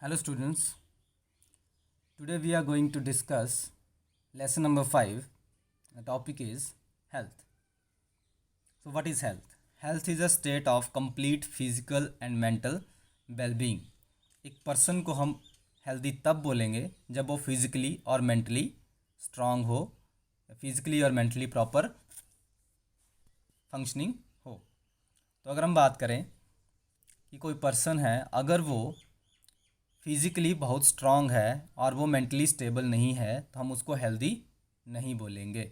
Hello students, today we are going to discuss lesson number 5. The topic is health. So what is health? Health is a state of complete physical and mental well-being. एक person को हम healthy तब बोलेंगे जब वो physically और mentally strong हो, physically और मेंटली प्रॉपर फंक्शनिंग हो। तो अगर हम बात करें कि कोई पर्सन है, अगर वो फिज़िकली बहुत स्ट्रांग है और वो मेंटली स्टेबल नहीं है तो हम उसको हेल्दी नहीं बोलेंगे।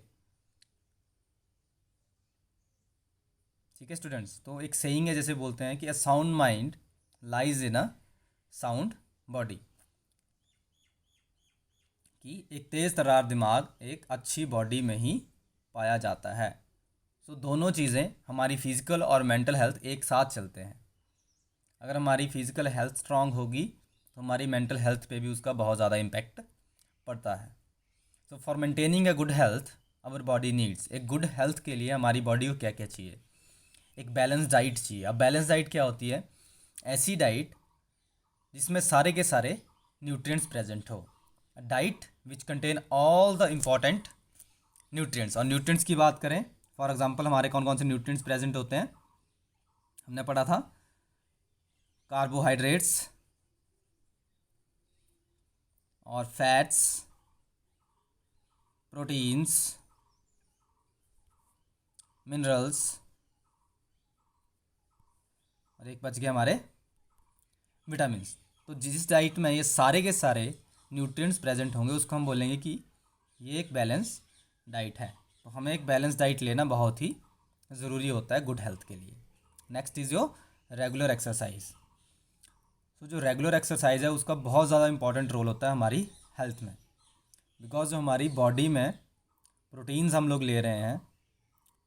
ठीक है स्टूडेंट्स, तो एक सेइंग है, जैसे बोलते हैं कि a sound mind lies in a sound body, कि एक तेज़ तर्रार दिमाग एक अच्छी बॉडी में ही पाया जाता है। सो दोनों चीज़ें, हमारी फिज़िकल और मेंटल हेल्थ एक साथ चलते हैं। अगर हमारी फिज़िकल हेल्थ स्ट्रांग होगी तो हमारी मेंटल हेल्थ पे भी उसका बहुत ज़्यादा इम्पैक्ट पड़ता है। So for maintaining a good health our body needs, एक गुड हेल्थ के लिए हमारी बॉडी को क्या क्या चाहिए? एक बैलेंस डाइट चाहिए। अब बैलेंस डाइट क्या होती है? ऐसी डाइट जिसमें सारे के सारे न्यूट्रिएंट्स प्रेजेंट हो, diet which contain all the important nutrients. और न्यूट्रिएंट्स की बात करें, फॉर एग्जांपल हमारे कौन कौन से न्यूट्रिएंट्स प्रेजेंट होते हैं? हमने पढ़ा था कार्बोहाइड्रेट्स और फैट्स, प्रोटीन्स, मिनरल्स, और एक बच गया हमारे विटामिन्स। तो जिस डाइट में ये सारे के सारे न्यूट्रिएंट्स प्रेजेंट होंगे उसको हम बोलेंगे कि ये एक बैलेंस डाइट है। तो हमें एक बैलेंस डाइट लेना बहुत ही ज़रूरी होता है गुड हेल्थ के लिए। Next is your regular exercise. तो जो रेगुलर एक्सरसाइज है उसका बहुत ज़्यादा इंपॉर्टेंट रोल होता है हमारी हेल्थ में, बिकॉज जो हमारी बॉडी में प्रोटीन्स हम लोग ले रहे हैं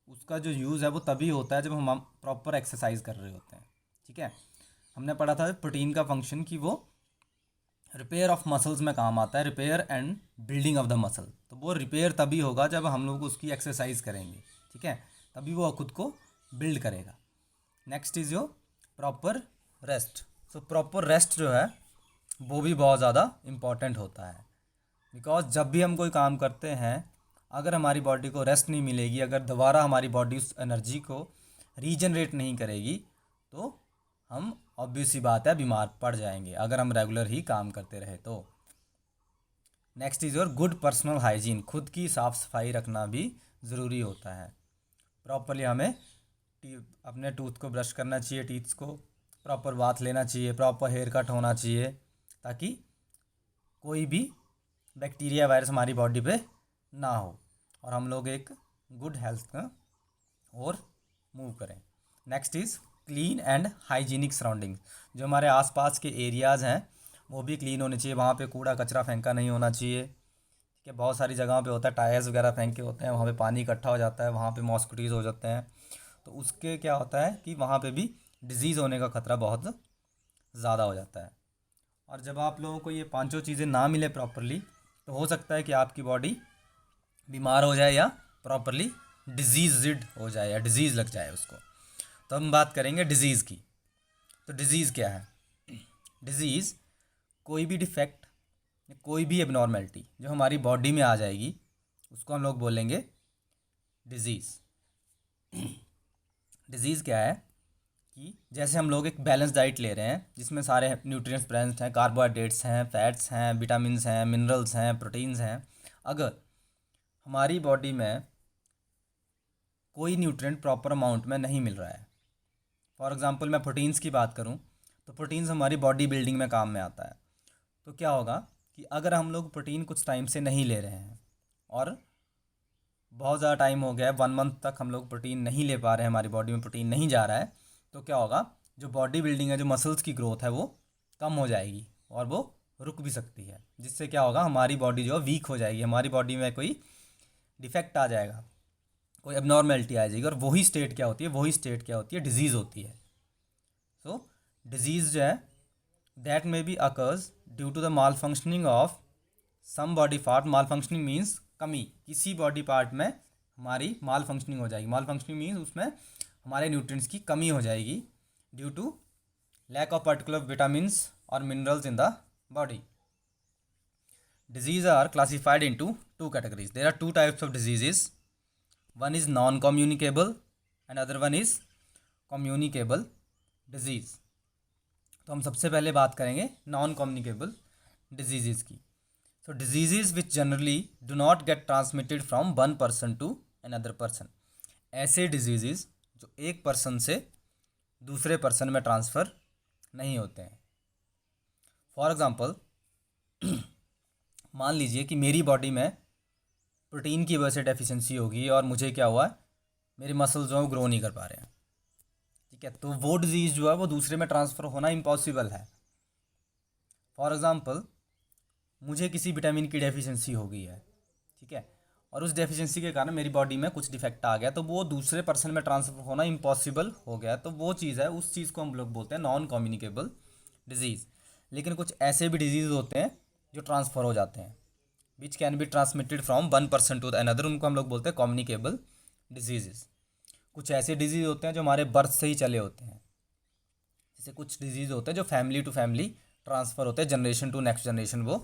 उसका जो यूज़ है वो तभी होता है जब हम प्रॉपर एक्सरसाइज कर रहे होते हैं। ठीक है, हमने पढ़ा था प्रोटीन का फंक्शन कि वो रिपेयर ऑफ मसल्स में काम आता है, repair and building of the muscle. तो वो रिपेयर तभी होगा जब हम लोग उसकी एक्सरसाइज करेंगे। ठीक है, तभी वो खुद को बिल्ड करेगा। Next is your proper rest. So proper rest जो है वो भी बहुत ज़्यादा इम्पॉर्टेंट होता है, बिकॉज जब भी हम कोई काम करते हैं अगर हमारी बॉडी को रेस्ट नहीं मिलेगी, अगर दोबारा हमारी बॉडी उस एनर्जी को रीजनरेट नहीं करेगी तो हम ऑब्वियस सी बात है बीमार पड़ जाएंगे, अगर हम रेगुलर ही काम करते रहे तो। Next is your good personal hygiene. खुद की साफ़ सफाई रखना भी ज़रूरी होता है। प्रॉपरली हमें अपने टूथ को ब्रश करना चाहिए, टीथ्स को प्रॉपर बाथ लेना चाहिए, प्रॉपर हेयर कट होना चाहिए, ताकि कोई भी बैक्टीरिया वायरस हमारी बॉडी पे ना हो और हम लोग एक गुड हेल्थ का और मूव करें। Next is clean and hygienic surrounding. जो हमारे आसपास के एरियाज़ हैं वो भी क्लीन होने चाहिए, वहाँ पे कूड़ा कचरा फेंका नहीं होना चाहिए। ठीक है, बहुत सारी जगहों पे होता है टायर्स वगैरह फेंके होते हैं, वहाँ पे पानी इकट्ठा हो जाता है, वहाँ पे मॉस्किटोज़ हो जाते हैं, तो उसके क्या होता है कि वहाँ पे भी डिजीज़ होने का खतरा बहुत ज़्यादा हो जाता है। और जब आप लोगों को ये पांचों चीज़ें ना मिले प्रॉपरली तो हो सकता है कि आपकी बॉडी बीमार हो जाए या प्रॉपरली डिजीज़ड हो जाए या डिजीज़ लग जाए उसको। तो हम बात करेंगे डिज़ीज़ की। तो डिज़ीज़ क्या है? डिज़ीज़ कोई भी डिफेक्ट, कोई भी एबनॉर्मेलिटी जो हमारी बॉडी में आ जाएगी उसको हम लोग बोलेंगे डिज़ीज़। डिज़ीज़ क्या है कि जैसे हम लोग एक बैलेंस डाइट ले रहे हैं जिसमें सारे न्यूट्रिएंट्स प्रेजेंट हैं, कार्बोहाइड्रेट्स हैं, फैट्स हैं, विटामिन्स हैं, मिनरल्स हैं, प्रोटीन्स हैं। अगर हमारी बॉडी में कोई न्यूट्रिएंट प्रॉपर अमाउंट में नहीं मिल रहा है, फॉर एग्जांपल मैं प्रोटीन्स की बात करूं तो प्रोटीन्स हमारी बॉडी बिल्डिंग में काम में आता है। तो क्या होगा कि अगर हम लोग प्रोटीन कुछ टाइम से नहीं ले रहे हैं और बहुत ज़्यादा टाइम हो गया है, 1 मंथ तक हम लोग प्रोटीन नहीं ले पा रहे हैं, हमारी बॉडी में प्रोटीन नहीं जा रहा है, तो क्या होगा, जो बॉडी बिल्डिंग है, जो मसल्स की ग्रोथ है वो कम हो जाएगी और वो रुक भी सकती है, जिससे क्या होगा हमारी बॉडी जो है वीक हो जाएगी, हमारी बॉडी में कोई डिफेक्ट आ जाएगा, कोई एबनॉर्मेलिटी आ जाएगी। और वही स्टेट क्या होती है? वही स्टेट क्या होती है? डिजीज़ होती है। सो डिजीज़ जो है that may be occurs due to the malfunctioning of some body part. Malfunctioning means कमी, किसी बॉडी पार्ट में हमारी माल फंक्शनिंग हो जाएगी। माल फंक्शनिंग मीन्स उसमें हमारे न्यूट्रिएंट्स की कमी हो जाएगी due to lack of particular vitamins और minerals in the body. Diseases are classified into two categories. There are two types of diseases. One is non-communicable and other one is communicable disease. तो हम सबसे पहले बात करेंगे non communicable disease की. So disease which generally do not get transmitted from one person to another person. ऐसे disease जो एक पर्सन से दूसरे पर्सन में ट्रांसफ़र नहीं होते हैं. फॉर एग्ज़ाम्पल, मान लीजिए कि मेरी बॉडी में प्रोटीन की वजह से डेफिशिएंसी होगी और मुझे क्या हुआ, मेरे मसल्स जो हैं वो ग्रो नहीं कर पा रहे हैं. ठीक है, तो वो डिज़ीज़ जो है वो दूसरे में ट्रांसफ़र होना इम्पॉसिबल है. फॉर एग्ज़ाम्पल, मुझे किसी विटामिन की डेफिशिएंसी हो गई है. ठीक है, और उस डेफिशिएंसी के कारण मेरी बॉडी में कुछ डिफेक्ट आ गया, तो वो दूसरे पर्सन में ट्रांसफ़र होना इम्पॉसिबल हो गया. तो वो चीज़ है, उस चीज़ को हम लोग बोलते हैं नॉन कम्युनिकेबल डिजीज़. लेकिन कुछ ऐसे भी डिजीज़ होते हैं जो ट्रांसफ़र हो जाते हैं, which can be transmitted from one person to the another. उनको हम लोग बोलते हैं कम्युनिकेबल डिजीज़. कुछ ऐसे डिजीज़ होते हैं जो हमारे बर्थ से ही चले होते हैं. जैसे कुछ डिजीज़ होते हैं जो फैमिली टू फैमिली ट्रांसफ़र होते हैं, जनरेशन टू नेक्स्ट जनरेशन वो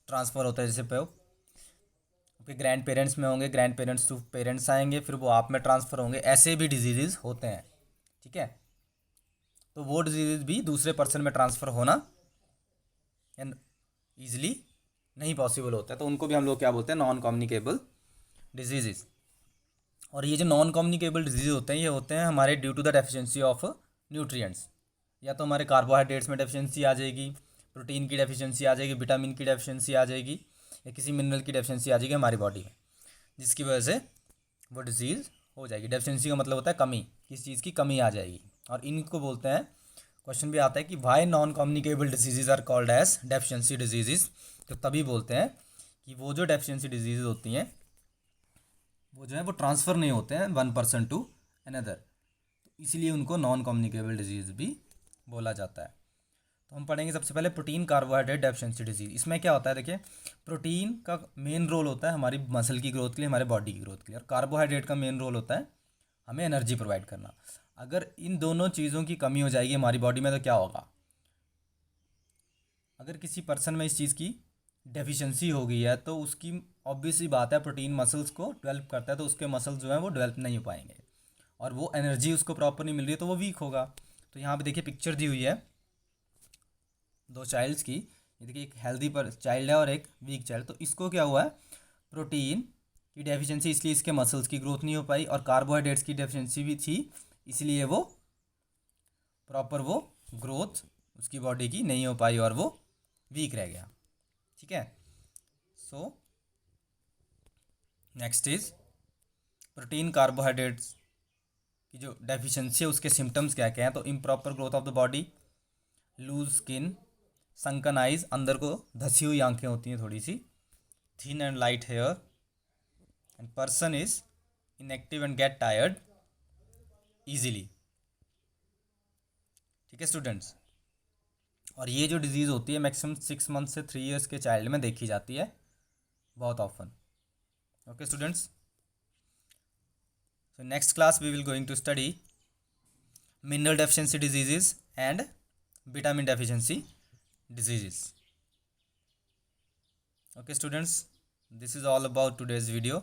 ट्रांसफ़र होता है. जैसे आपके ग्रैंड पेरेंट्स में होंगे, ग्रैंड पेरेंट्स टू पेरेंट्स आएंगे, फिर वो आप में ट्रांसफ़र होंगे. ऐसे भी डिजीज़ होते हैं. ठीक है, तो वो डिजीज़ भी दूसरे पर्सन में ट्रांसफ़र होना ईजिली नहीं पॉसिबल होता है. तो उनको भी हम लोग क्या बोलते हैं, नॉन कम्युनिकेबल डिजीज़. और ये जो नॉन कम्युनिकेबल डिजीज़ होते हैं, ये होते हैं हमारे due to the deficiency of nutrients. या तो हमारे कार्बोहाइड्रेट्स में डेफिशिएंसी आ जाएगी, प्रोटीन की डेफिशिएंसी आ जाएगी, विटामिन की डेफिशिएंसी आ जाएगी, या किसी मिनरल की डेफिशिएंसी आ जाएगी हमारी बॉडी में, जिसकी वजह से वो डिजीज़ हो जाएगी. डेफिशिएंसी का मतलब होता है कमी, किसी चीज़ की कमी आ जाएगी. और इनको बोलते हैं, क्वेश्चन भी आता है कि why non communicable disease are called as deficiency disease. तो तभी बोलते हैं कि वो जो डेफिशिएंसी डिजीज़ होती हैं वो जो है वो ट्रांसफ़र नहीं होते हैं वन पर्सन टू अनदर, तो इसीलिए उनको नॉन कम्युनिकेबल डिजीज़ भी बोला जाता है. तो हम पढ़ेंगे सबसे पहले प्रोटीन कार्बोहाइड्रेट डेफिशिएंसी डिजीज़. इसमें क्या होता है, देखिए, प्रोटीन का मेन रोल होता है हमारी मसल की ग्रोथ के लिए, हमारे बॉडी की ग्रोथ के लिए, और कार्बोहाइड्रेट का मेन रोल होता है हमें एनर्जी प्रोवाइड करना. अगर इन दोनों चीज़ों की कमी हो जाएगी हमारी बॉडी में तो क्या होगा, अगर किसी पर्सन में इस चीज़ की डेफिशिएंसी हो गई है तो उसकी ऑब्वियस सी बात है, प्रोटीन मसल्स को डेवलप करता है, तो उसके मसल्स जो हैं वो डेवलप नहीं हो पाएंगे, और वो एनर्जी उसको प्रॉपर नहीं मिल रही है तो वो वीक होगा. तो यहाँ पे देखिए पिक्चर दी हुई है दो चाइल्ड्स की. ये देखिए, एक हेल्दी पर चाइल्ड है और एक वीक चाइल्ड. तो इसको क्या हुआ है, प्रोटीन की डेफिशिएंसी, इसलिए इसके मसल्स की ग्रोथ नहीं हो पाई, और कार्बोहाइड्रेट्स की डेफिशिएंसी भी थी, इसलिए वो प्रॉपर वो ग्रोथ उसकी बॉडी की नहीं हो पाई और वो वीक रह गया. ठीक है, so next is protein carbohydrates की जो डेफिशिएंसी है उसके सिम्टम्स क्या क्या हैं. तो improper growth of the body, loose skin, sunken eyes, अंदर को धसी हुई आंखें होती हैं थोड़ी सी, thin and light hair, and person is inactive and get tired easily. ठीक है स्टूडेंट्स, और ये जो डिजीज़ होती है मैक्सिमम 6 मंथ से 3 ईयर्स के चाइल्ड में देखी जाती है बहुत often. Okay students, so next class we will going to study mineral deficiency diseases and vitamin deficiency diseases. Okay students, this is all about today's video.